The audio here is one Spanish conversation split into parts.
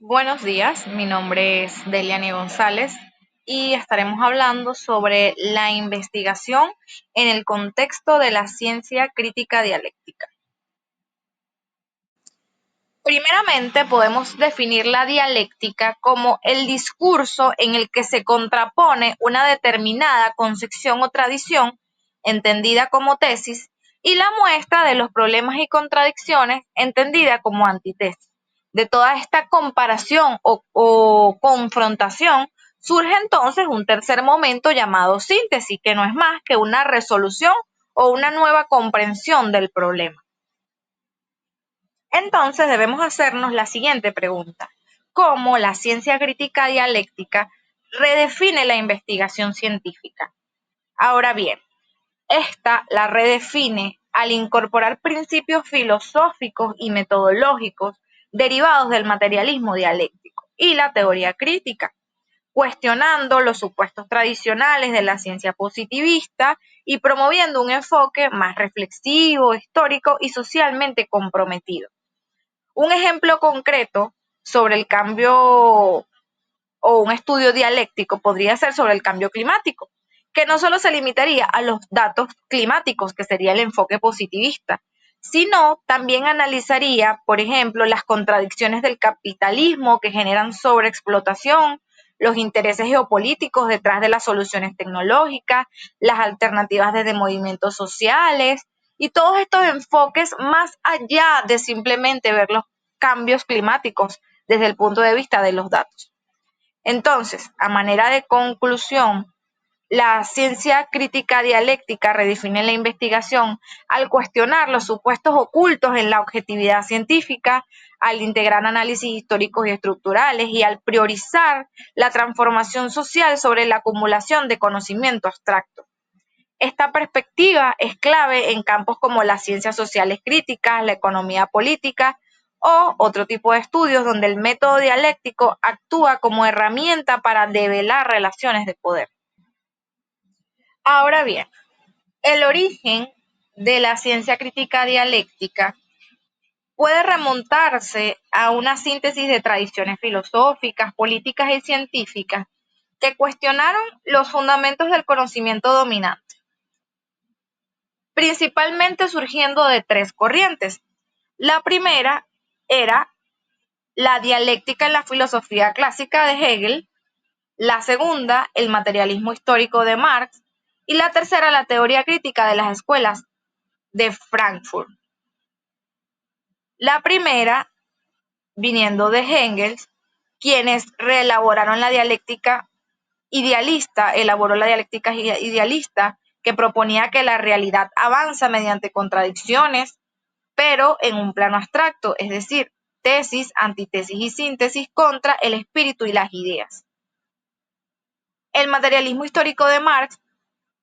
Buenos días, mi nombre es Deliani González y estaremos hablando sobre la investigación en el contexto de la ciencia crítica dialéctica. Primeramente, podemos definir la dialéctica como el discurso en el que se contrapone una determinada concepción o tradición, entendida como tesis, y la muestra de los problemas y contradicciones, entendida como antitesis. De toda esta comparación o confrontación, surge entonces un tercer momento llamado síntesis, que no es más que una resolución o una nueva comprensión del problema. Entonces debemos hacernos la siguiente pregunta: ¿cómo la ciencia crítica dialéctica redefine la investigación científica? Ahora bien, esta la redefine al incorporar principios filosóficos y metodológicos derivados del materialismo dialéctico y la teoría crítica, cuestionando los supuestos tradicionales de la ciencia positivista y promoviendo un enfoque más reflexivo, histórico y socialmente comprometido. Un ejemplo concreto sobre el cambio o un estudio dialéctico podría ser sobre el cambio climático, que no solo se limitaría a los datos climáticos, que sería el enfoque positivista, sino también analizaría, por ejemplo, las contradicciones del capitalismo que generan sobreexplotación, los intereses geopolíticos detrás de las soluciones tecnológicas, las alternativas desde movimientos sociales y todos estos enfoques más allá de simplemente ver los cambios climáticos desde el punto de vista de los datos. Entonces, a manera de conclusión, la ciencia crítica dialéctica redefine la investigación al cuestionar los supuestos ocultos en la objetividad científica, al integrar análisis históricos y estructurales y al priorizar la transformación social sobre la acumulación de conocimiento abstracto. Esta perspectiva es clave en campos como las ciencias sociales críticas, la economía política o otro tipo de estudios donde el método dialéctico actúa como herramienta para develar relaciones de poder. Ahora bien, el origen de la ciencia crítica dialéctica puede remontarse a una síntesis de tradiciones filosóficas, políticas y científicas que cuestionaron los fundamentos del conocimiento dominante, principalmente surgiendo de tres corrientes. La primera era la dialéctica en la filosofía clásica de Hegel, la segunda, el materialismo histórico de Marx, y la tercera, la teoría crítica de las escuelas de Frankfurt. La primera, viniendo de Engels, quienes reelaboraron la dialéctica idealista, elaboró la dialéctica idealista, que proponía que la realidad avanza mediante contradicciones, pero en un plano abstracto, es decir, tesis, antitesis y síntesis contra el espíritu y las ideas. El materialismo histórico de Marx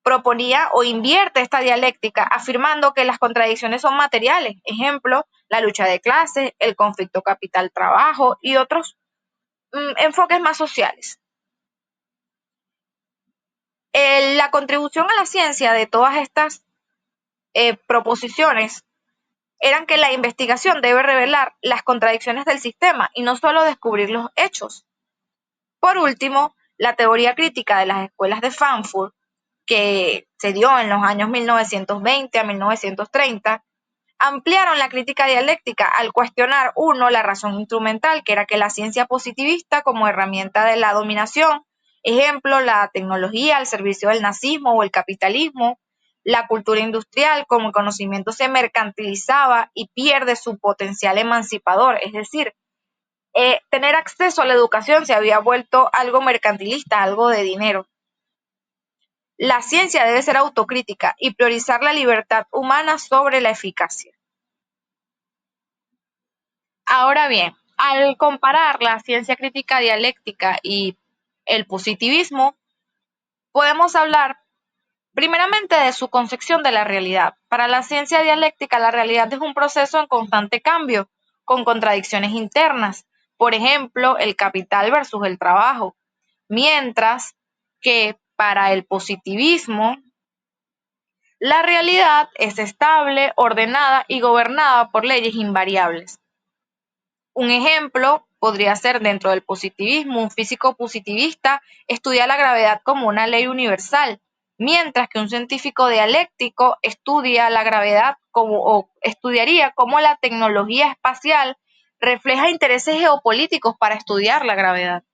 proponía o invierte esta dialéctica afirmando que las contradicciones son materiales, ejemplo, la lucha de clases, el conflicto capital-trabajo y otros enfoques más sociales. La contribución a la ciencia de todas estas proposiciones eran que la investigación debe revelar las contradicciones del sistema y no solo descubrir los hechos. Por último, la teoría crítica de las escuelas de Frankfurt, que se dio en los años 1920 a 1930, ampliaron la crítica dialéctica al cuestionar, uno, la razón instrumental, que era que la ciencia positivista como herramienta de la dominación, ejemplo, la tecnología al servicio del nazismo o el capitalismo, la cultura industrial como el conocimiento se mercantilizaba y pierde su potencial emancipador, es decir, tener acceso a la educación se había vuelto algo mercantilista, algo de dinero. La ciencia debe ser autocrítica y priorizar la libertad humana sobre la eficacia. Ahora bien, al comparar la ciencia crítica dialéctica y el positivismo, podemos hablar primeramente de su concepción de la realidad. Para la ciencia dialéctica, la realidad es un proceso en constante cambio, con contradicciones internas. Por ejemplo, el capital versus el trabajo. Mientras que para el positivismo, la realidad es estable, ordenada y gobernada por leyes invariables. Un ejemplo podría ser dentro del positivismo, un físico positivista estudia la gravedad como una ley universal, mientras que un científico dialéctico estudia la gravedad como, o estudiaría cómo la tecnología espacial refleja intereses geopolíticos para estudiar la gravedad.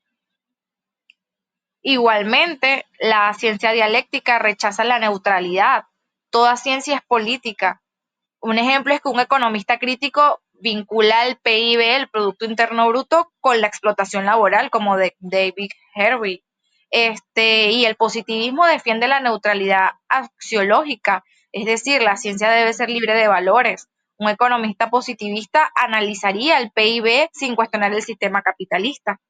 Igualmente, la ciencia dialéctica rechaza la neutralidad. Toda ciencia es política. Un ejemplo es que un economista crítico vincula el PIB, el Producto Interno Bruto, con la explotación laboral, como de David Harvey. Y el positivismo defiende la neutralidad axiológica, es decir, la ciencia debe ser libre de valores. Un economista positivista analizaría el PIB sin cuestionar el sistema capitalista.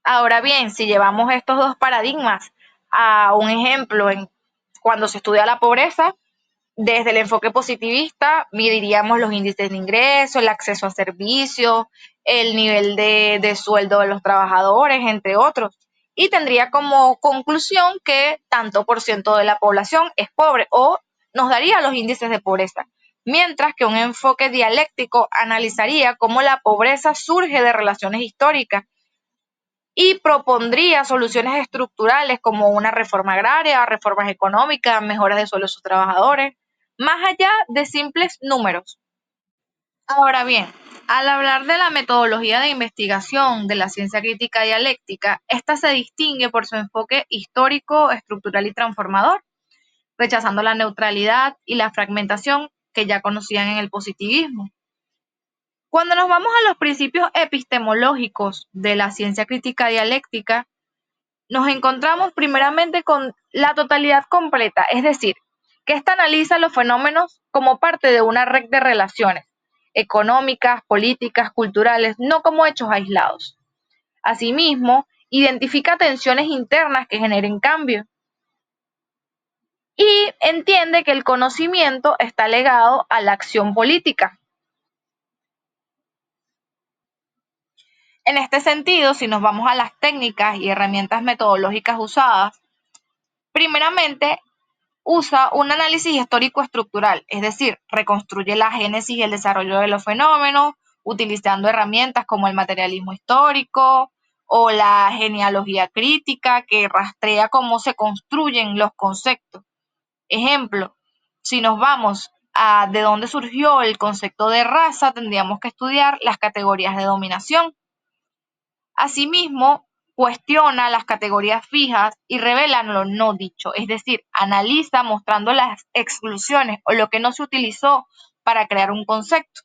Ahora bien, si llevamos estos dos paradigmas a un ejemplo en cuando se estudia la pobreza, desde el enfoque positivista, mediríamos los índices de ingreso, el acceso a servicios, el nivel de sueldo de los trabajadores, entre otros. Y tendría como conclusión que tanto por ciento de la población es pobre o nos daría los índices de pobreza. Mientras que un enfoque dialéctico analizaría cómo la pobreza surge de relaciones históricas y propondría soluciones estructurales como una reforma agraria, reformas económicas, mejoras de sueldo a sus trabajadores, más allá de simples números. Ahora bien, al hablar de la metodología de investigación de la ciencia crítica dialéctica, esta se distingue por su enfoque histórico, estructural y transformador, rechazando la neutralidad y la fragmentación que ya conocían en el positivismo. Cuando nos vamos a los principios epistemológicos de la ciencia crítica dialéctica, nos encontramos primeramente con la totalidad completa, es decir, que ésta analiza los fenómenos como parte de una red de relaciones económicas, políticas, culturales, no como hechos aislados. Asimismo, identifica tensiones internas que generen cambio y entiende que el conocimiento está legado a la acción política. En este sentido, si nos vamos a las técnicas y herramientas metodológicas usadas, primeramente usa un análisis histórico estructural, es decir, reconstruye la génesis y el desarrollo de los fenómenos, utilizando herramientas como el materialismo histórico o la genealogía crítica, que rastrea cómo se construyen los conceptos. Ejemplo, si nos vamos a de dónde surgió el concepto de raza, tendríamos que estudiar las categorías de dominación. Asimismo, cuestiona las categorías fijas y revela lo no dicho, es decir, analiza mostrando las exclusiones o lo que no se utilizó para crear un concepto.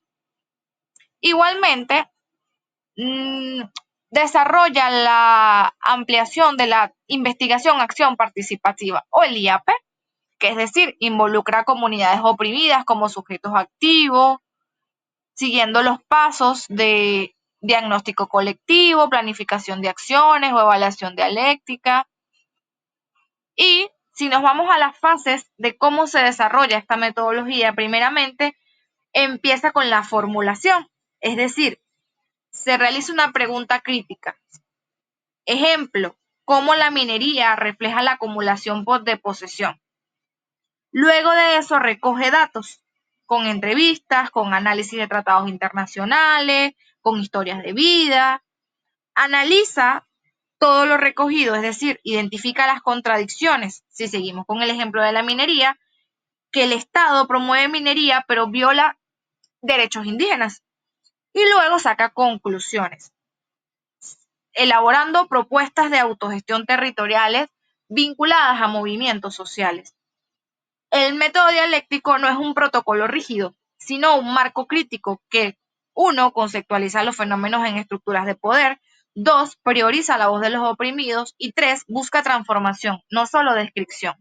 Igualmente, desarrolla la ampliación de la investigación acción participativa o el IAP, que es decir, involucra a comunidades oprimidas como sujetos activos, siguiendo los pasos de diagnóstico colectivo, planificación de acciones o evaluación dialéctica. Y si nos vamos a las fases de cómo se desarrolla esta metodología, primeramente empieza con la formulación, es decir, se realiza una pregunta crítica. Ejemplo, cómo la minería refleja la acumulación de posesión. Luego de eso recoge datos con entrevistas, con análisis de tratados internacionales, con historias de vida, analiza todo lo recogido, es decir, identifica las contradicciones. Si seguimos con el ejemplo de la minería, que el Estado promueve minería pero viola derechos indígenas. Y luego saca conclusiones, elaborando propuestas de autogestión territoriales vinculadas a movimientos sociales. El método dialéctico no es un protocolo rígido, sino un marco crítico que, uno, conceptualiza los fenómenos en estructuras de poder, dos, prioriza la voz de los oprimidos y tres, busca transformación, no solo descripción.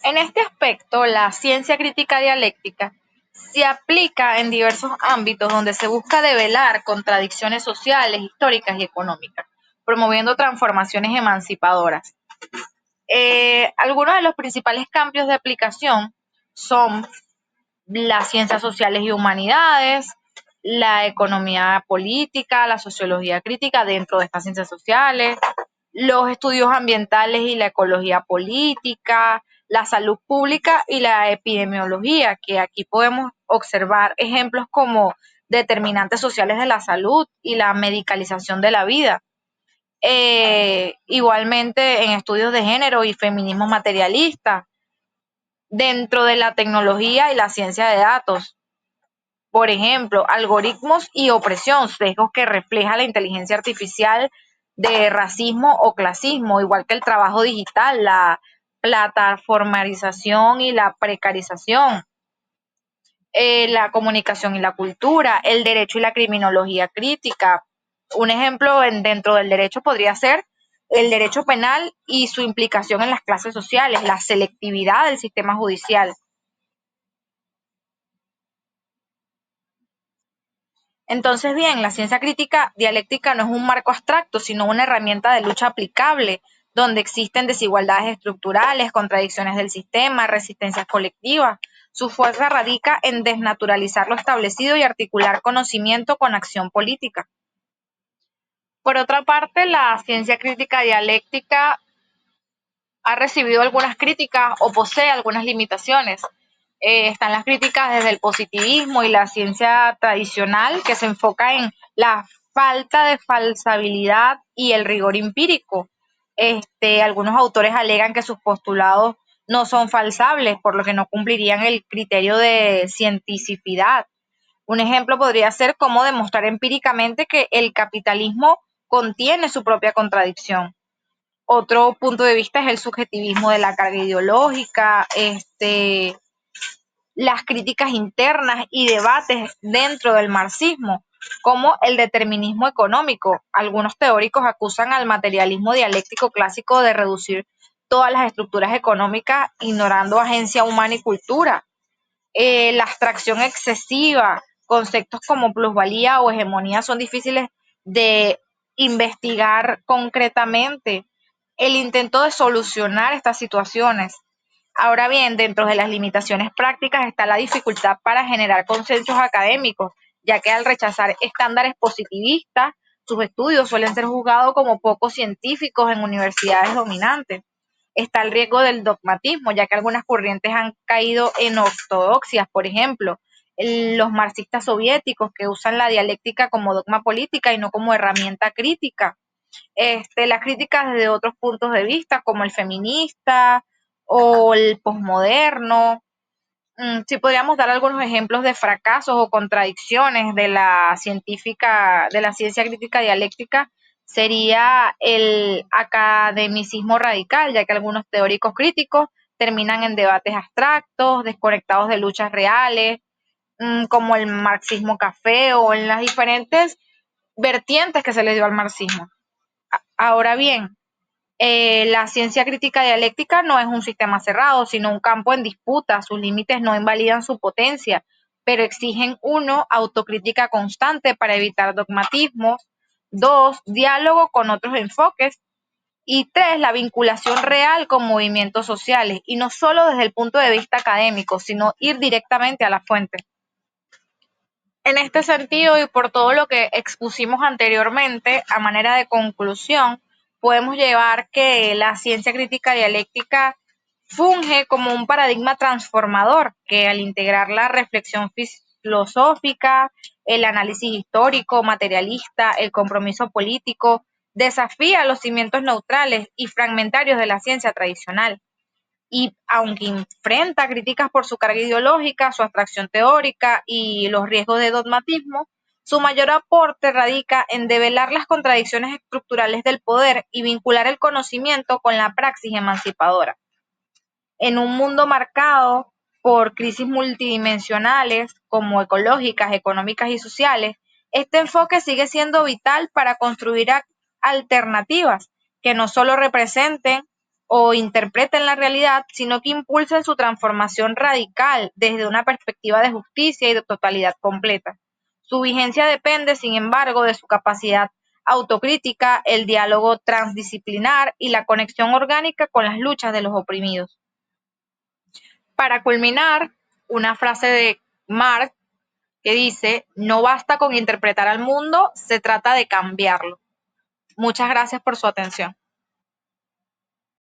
En este aspecto, la ciencia crítica dialéctica se aplica en diversos ámbitos donde se busca develar contradicciones sociales, históricas y económicas, promoviendo transformaciones emancipadoras. Algunos de los principales cambios de aplicación son las ciencias sociales y humanidades, la economía política, la sociología crítica dentro de estas ciencias sociales, los estudios ambientales y la ecología política, la salud pública y la epidemiología, que aquí podemos observar ejemplos como determinantes sociales de la salud y la medicalización de la vida. Igualmente en estudios de género y feminismo materialista, dentro de la tecnología y la ciencia de datos. Por ejemplo, algoritmos y opresión, sesgos que refleja la inteligencia artificial de racismo o clasismo, igual que el trabajo digital, la plataformarización y la precarización, la comunicación y la cultura, el derecho y la criminología crítica. Un ejemplo dentro del derecho podría ser el derecho penal y su implicación en las clases sociales, la selectividad del sistema judicial. Entonces, bien, la ciencia crítica dialéctica no es un marco abstracto, sino una herramienta de lucha aplicable, donde existen desigualdades estructurales, contradicciones del sistema, resistencias colectivas. Su fuerza radica en desnaturalizar lo establecido y articular conocimiento con acción política. Por otra parte, la ciencia crítica dialéctica ha recibido algunas críticas o posee algunas limitaciones. Están las críticas desde el positivismo y la ciencia tradicional, que se enfoca en la falta de falsabilidad y el rigor empírico. Algunos autores alegan que sus postulados no son falsables, por lo que no cumplirían el criterio de cientificidad. Un ejemplo podría ser cómo demostrar empíricamente que el capitalismo contiene su propia contradicción. Otro punto de vista es el subjetivismo de la carga ideológica, las críticas internas y debates dentro del marxismo, como el determinismo económico. Algunos teóricos acusan al materialismo dialéctico clásico de reducir todas las estructuras económicas, ignorando agencia humana y cultura. La abstracción excesiva, conceptos como plusvalía o hegemonía son difíciles de investigar concretamente. El intento de solucionar estas situaciones. Ahora bien, dentro de las limitaciones prácticas está la dificultad para generar consensos académicos, ya que al rechazar estándares positivistas, sus estudios suelen ser juzgados como poco científicos en universidades dominantes. Está el riesgo del dogmatismo, ya que algunas corrientes han caído en ortodoxias, por ejemplo, los marxistas soviéticos que usan la dialéctica como dogma política y no como herramienta crítica. Las críticas desde otros puntos de vista, como el feminista o el posmoderno. Sí podríamos dar algunos ejemplos de fracasos o contradicciones de la científica, de la ciencia crítica dialéctica, sería el academicismo radical, ya que algunos teóricos críticos terminan en debates abstractos, desconectados de luchas reales, como el marxismo café o en las diferentes vertientes que se les dio al marxismo. Ahora bien, la ciencia crítica dialéctica no es un sistema cerrado, sino un campo en disputa. Sus límites no invalidan su potencia, pero exigen, uno, autocrítica constante para evitar dogmatismos; dos, diálogo con otros enfoques; y tres, la vinculación real con movimientos sociales, y no solo desde el punto de vista académico, sino ir directamente a la fuente. En este sentido, y por todo lo que expusimos anteriormente, a manera de conclusión, podemos llevar que la ciencia crítica dialéctica funge como un paradigma transformador que, al integrar la reflexión filosófica, el análisis histórico, materialista, el compromiso político, desafía los cimientos neutrales y fragmentarios de la ciencia tradicional. Y aunque enfrenta críticas por su carga ideológica, su abstracción teórica y los riesgos de dogmatismo, su mayor aporte radica en develar las contradicciones estructurales del poder y vincular el conocimiento con la praxis emancipadora. En un mundo marcado por crisis multidimensionales como ecológicas, económicas y sociales, este enfoque sigue siendo vital para construir alternativas que no solo representen o interpreten la realidad, sino que impulsen su transformación radical desde una perspectiva de justicia y de totalidad completa. Su vigencia depende, sin embargo, de su capacidad autocrítica, el diálogo transdisciplinar y la conexión orgánica con las luchas de los oprimidos. Para culminar, una frase de Marx que dice: no basta con interpretar al mundo, se trata de cambiarlo. Muchas gracias por su atención.